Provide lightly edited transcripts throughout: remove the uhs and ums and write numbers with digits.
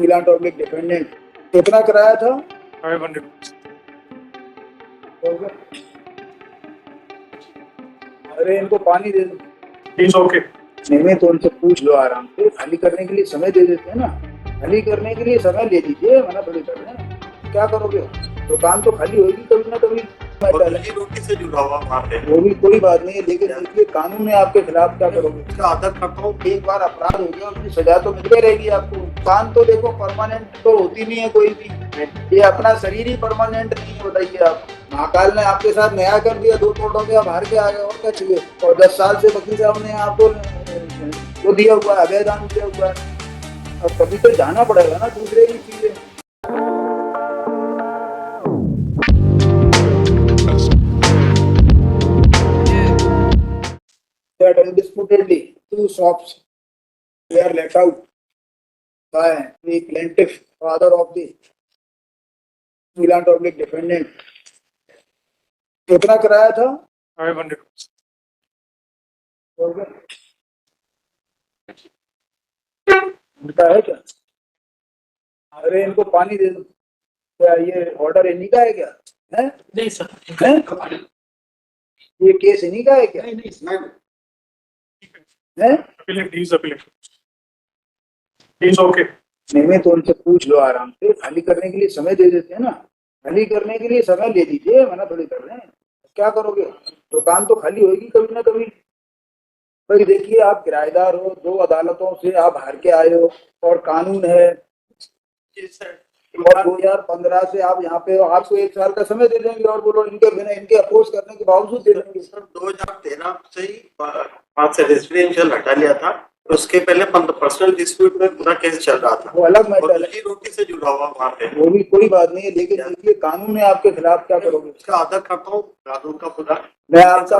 फिलान्थ्रोपिक dependent कितना कराया था? 500। अरे इनको पानी दे दो। It's okay. नहीं तो उनसे पूछ लो आराम से, खाली करने के लिए समय दे देते हैं ना। खाली करने के लिए समय ले लीजिए, मना थोड़ी कर रहे हैं। क्या करोगे? दुकान तो खाली होगी कभी ना कभी। रोटी से जुड़ा हुआ वहाँ पे वो भी कोई बात नहीं है, लेकिन देखिए कानून है आपके खिलाफ, क्या करोगे? इसका आदर करता हूँ। एक बार अपराध हो गया, उसकी सजा तो मिलती रहेगी आपको। दुकान तो देखो परमानेंट तो होती नहीं है कोई भी, ये अपना शरीर ही परमानेंट नहीं है, बताइए आप। महाकाल ने आपके साथ न्याय कर दिया, 2 करोड़ रुपया बाहर के आ गए, और क्या चाहिए? और 10 साल से वकील साहब ने आपको वो दिया हुआ है, अभयदान दिया हुआ है। अब कभी तो जाना पड़ेगा ना दूसरे की चीजें। That undisputedly 2 shops were let out by the plaintiff, father of the philanthropic defendant. कितना कराया था? 500। उनका है क्या? अरे इनको पानी दे दो। क्या ये ऑर्डर इन्हीं का है क्या? है? नहीं सर। है? ये केस इन्हीं का है क्या? नहीं है? He's appealing. It's okay. नहीं तो उनसे पूछ लो आराम से, खाली करने के लिए समय दे देते हैं ना। खाली करने के लिए समय ले लीजिए, मना थोड़ी कर रहे हैं। क्या करोगे? दुकान तो खाली होगी कभी ना कभी। भाई देखिए, आप किराएदार हो, 2 अदालतों से आप हार के आए हो, और कानून है, और 2015 से आप यहाँ पे हो। आपको 1 साल का समय दे देंगे, और बोलो इनके बिना, इनके अपोज करने के बावजूद दे देंगे। सर 2013 से ही 5 से रेजिडेंशियल हटा लिया था। उसके पहले पर्सनल डिस्प्यूट में पूरा केस चल रहा था, वो अलग मैटर है। रोटी से जुड़ा हुआ वहाँ पे वो भी कोई बात नहीं है, लेकिन देखिए कानून है आपके खिलाफ, क्या करोगे? उसका आदर करता हूँ, कानून का पूरा। मैं आपका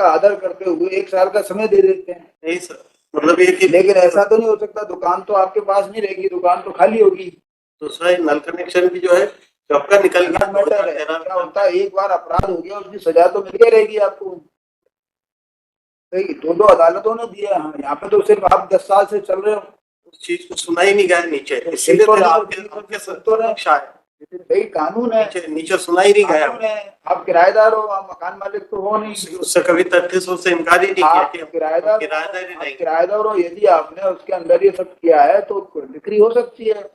आदर करते हुए 1 साल का समय दे देते हैं। नहीं सर, मतलब ये कि लेकिन ऐसा तो नहीं हो सकता, दुकान तो आपके पास नहीं रहेगी, दुकान तो खाली होगी। दूसरा नल कनेक्शन की जो है जब का निकल गया मैटर है, क्या होता है, एक बार अपराध हो गया, उसकी सजा तो मिल के रहेगी आपको। 2 अदालतों ने दिया है, यहाँ पे तो सिर्फ आप 10 साल से चल रहे हो। उस चीज को सुना ही नहीं गया नीचे, इसीलिए तो आपके भाई कानून है, नीचे सुना ही नहीं गया। आप किराएदार हो, आप मकान मालिक तो हो नहीं। उससे कभी तथ्य से इनकार ही नहीं किया। किराएदार हो, यदि आपने उसके अंदर ये सब किया है तो बिक्री हो सकती है।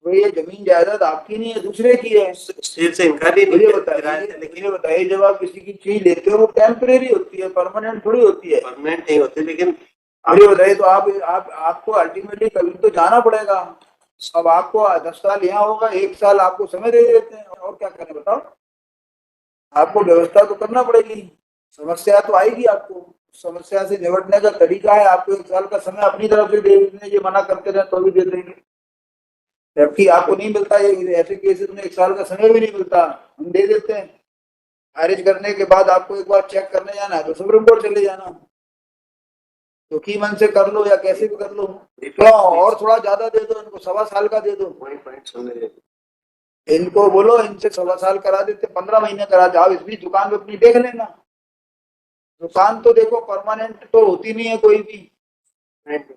वो ये जमीन जायदाद आपकी नहीं है, दूसरे की है, से इनकार ही नहीं किया। लेकिन बताइए, जब आप किसी की चीज लेते हो, वो टेम्परेरी होती है, परमानेंट थोड़ी होती है। परमानेंट नहीं होती, लेकिन अरे बताइए, तो आपको अल्टीमेटली कभी तो जाना पड़ेगा। अब आपको 10 साल यहाँ होगा, 1 साल आपको समय दे देते हैं, और क्या करें बताओ? आपको व्यवस्था तो करना पड़ेगी, समस्या तो आएगी आपको। समस्या से निपटने का तरीका है, आपको 1 साल का समय अपनी तरफ से दे देते हैं, ये मना करते रहे तो भी दे देंगे। जबकि आपको नहीं मिलता, ये ऐसे केसेस में 1 साल का समय भी नहीं मिलता, हम दे देते हैं। खारिज करने के बाद आपको एक बार चेक करने जाना है तो सुप्रीम कोर्ट चले जाना, तो की मन से कर लो या कैसे भी कर लो। क्यों? और थोड़ा ज्यादा दे दो इनको, 1.25 साल का दे दो। इनको बोलो, इनसे 1.25 साल करा देते, 15 महीने करा जाओ, इस बीच दुकान अपनी देख लेना। दुकान तो देखो परमानेंट तो होती नहीं है कोई भी,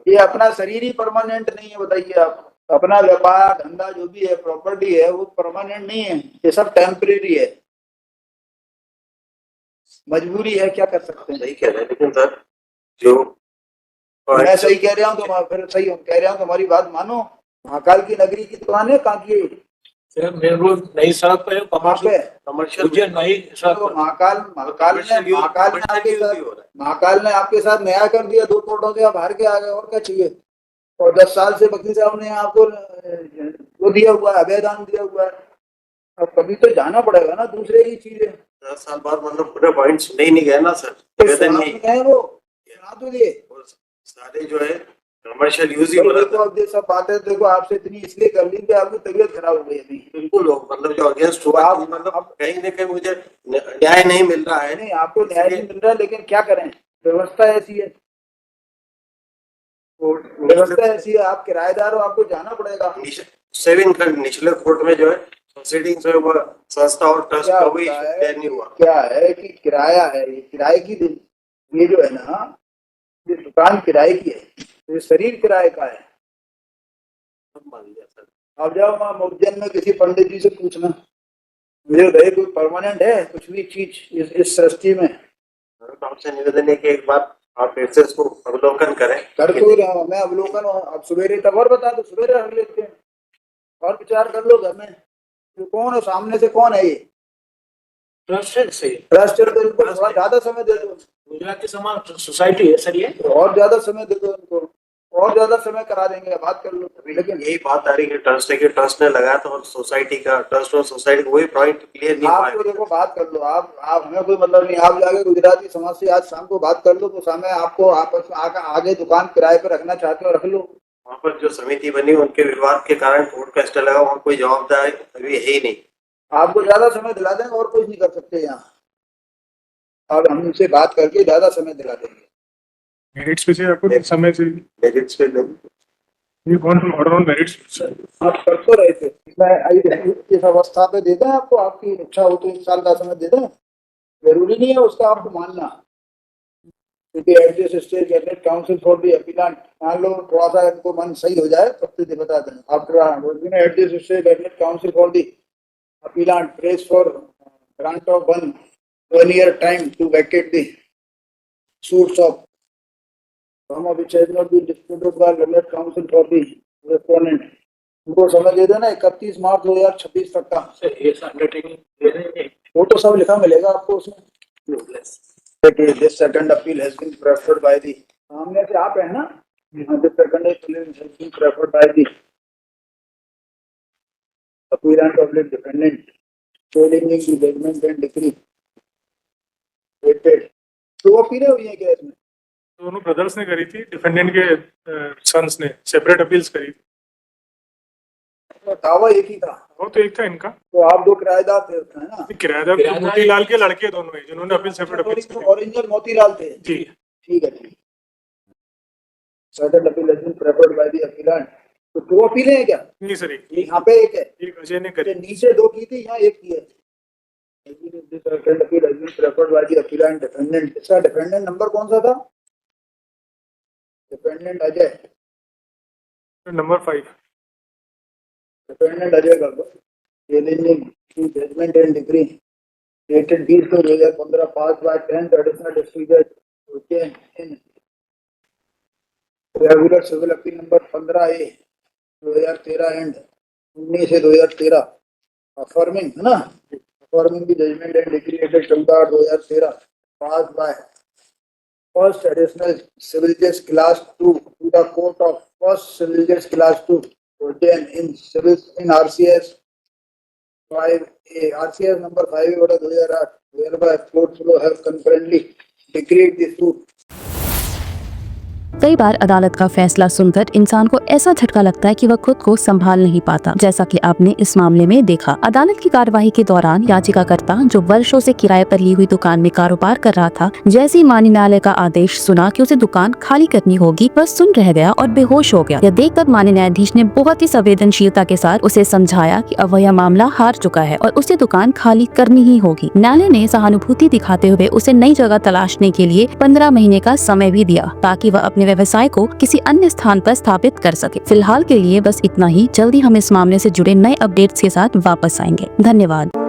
ये अपना शरीर ही परमानेंट नहीं है, बताइए आप। अपना व्यापार धंधा जो भी है, प्रॉपर्टी है, वो परमानेंट नहीं है, ये सब टेम्परेरी है, मजबूरी है, क्या कर सकते हैं। सही कह रहे हैं, लेकिन सर जो मैं सही कह रहा हूँ तो फिर सही कह रहा हूँ तो हमारी बात मानो। महाकाल की नगरी की दुकान है, कहाँ की है? मेन रोड नई सड़क पे कमर्शियल नई सड़क तो महाकाल ने आपके साथ न्याय कर दिया, 2 करोड़ से आप हार के आ गए, और क्या चाहिए? और 10 साल से वकील साहब ने आपको वो दिया हुआ है, अभयदान दिया हुआ है। अब कभी तो जाना पड़ेगा ना दूसरे की चीजें। 10 साल बाद मतलब पूरे पॉइंट सुने ही नहीं गए ना सर। तो सुना तो दिए सारे जो है कमर्शियल यूज ही हो रहा था। अब ये सब बातें देखो आपसे इतनी इसलिए कर ली कि आपकी तबीयत खराब हो गई अभी। बिल्कुल मतलब जो अगेंस्ट हुआ, आप मतलब कहीं ना कहीं मुझे न्याय नहीं मिल रहा है। नहीं, आपको न्याय नहीं मिल रहा है, लेकिन क्या करें, व्यवस्था ऐसी है, व्यवस्था ऐसी है। आप किराएदार हो, आपको जाना पड़ेगा। सेविंग निचले कोर्ट में जो है प्रोसीडिंग से वो संस्था और ट्रस्ट का भी नहीं हुआ। क्या है कि किराया है, ये किराए की, ये जो है ना, ये दुकान किराए की है, ये शरीर किराए का है। सब मान लिया सर। आप जाओ वहाँ उज्जैन में किसी पंडित जी से पूछना, मुझे बताइए कोई परमानेंट है कुछ भी चीज इस सृष्टि में? तो आपसे निवेदन है कि एक बार आप फिर से इसको अवलोकन करें। कर तो रहा हूँ मैं अवलोकन, अब सवेरे तब और बता दो, सवेरे रख लेते हैं और विचार कर लो घर में। तो कौन है सामने से, कौन है ये? ट्रस्ट से ट्रस्ट है तो इनको थोड़ा ज्यादा समय दे दो। गुजराती समाज सोसाइटी है सर ये। तो और ज्यादा समय दे दो इनको, और ज्यादा समय करा देंगे, बात कर लो। लेकिन यही बात आ रही है ट्रस्ट है कि ट्रस्ट ने लगाया तो और सोसाइटी का ट्रस्ट और सोसाइटी वही पॉइंट क्लियर नहीं आप तो देखो बात कर लो, आप हमें कोई मतलब नहीं, आप जाके गुजराती समाज से आज शाम को बात कर लो, तो समय आपको आपस में आगे दुकान किराए पे रखना चाहते हो रख लो। वहाँ पर जो समिति बनी उनके विवाद के कारण कोर्ट का स्टे लगा, वहाँ कोई जवाबदार अभी है ही नहीं। आपको ज्यादा समय दिला देंगे और कुछ नहीं कर सकते यहाँ, और हम उनसे बात करके ज्यादा समय दिला देंगे। मेरिट्स पे से आपको समय से मेरिट्स पे ये कौन ऑर्डर ऑन मेरिट्स सर। आप कर तो रहे थे, मैं इस अवस्था पे दे दें आपको, आपकी इच्छा हो तो 1 साल का समय दे दें, जरूरी नहीं है उसका आपको मानना। क्योंकि at this stage cabinet council for the appellate, मान लो थोड़ा सा इनको मन सही हो जाए तब तो बता दें। After at this stage cabinet council for the appellate press for grant of 1 year time to vacate the suits of some of which has not been disputed by Appellate Council for the respondent। उनको समय दे देना 31 मार्च 2026 तक का। Sir ये undertaking दे देंगे, वो तो सब लिखा मिलेगा आपको उसमें। This second appeal has been preferred by the, सामने से आप है ना, this second appeal has been preferred by the appellant of the defendant, challenging the judgment and decree dated। तो अपीलें हुई है क्या इसमें? दोनों ब्रदर्स ने करी थी, डिफेंडेंट के सन्स ने सेपरेट अपील्स करी थी। तो दावा एक ही था, वो तो एक था इनका। तो आप दो किराएदार थे उसमें, है ना? किराएदार तो मोतीलाल के लड़के दोनों ही जिन्होंने अपील सेपरेट अपील्स करी। ओरिजिनल मोतीलाल थे जी ठीक है जी। Second appeal has been preferred by the appellant. तो 2 अपीलें हैं क्या? नहीं सर, एक यहाँ पे एक है, एक अजय ने करी। नीचे 2 की थी, यहाँ 1 की है। Second appeal has been preferred by the appellant defendant. इसका डिफेंडेंट नंबर कौन सा था? Defendant Ajay, number 5। Defendant Ajay का challenging to judgement and decree dated 20/2015 pass by 10th additional district जज Ujjain in regular civil appeal number 15A 2013 and 19/2013 affirming, है ना, affirming the judgement and decree dated 14/2013 pass by first additional civil जज class 2 to the court of first civil जज class 2 Ujjain in civil in RCS 5A RCS number 5/2008 whereby court below have concurrently decreed the suit। कई बार अदालत का फैसला सुनकर इंसान को ऐसा झटका लगता है कि वह खुद को संभाल नहीं पाता, जैसा कि आपने इस मामले में देखा। अदालत की कार्यवाही के दौरान याचिकाकर्ता, जो वर्षों से किराए पर ली हुई दुकान में कारोबार कर रहा था, जैसे ही माननीय न्यायालय का आदेश सुना कि उसे दुकान खाली करनी होगी, वह सुन रह गया और बेहोश हो गया। यह देखकर माननीय न्यायाधीश ने बहुत ही संवेदनशीलता के साथ उसे समझाया कि अब वह यह मामला हार चुका है और उसे दुकान खाली करनी ही होगी। न्यायालय ने सहानुभूति दिखाते हुए उसे नई जगह तलाशने के लिए 15 महीने का समय भी दिया, ताकि वह अपने व्यवसाय को किसी अन्य स्थान पर स्थापित कर सके। फिलहाल के लिए बस इतना ही। जल्दी हम इस मामले से जुड़े नए अपडेट्स के साथ वापस आएंगे। धन्यवाद।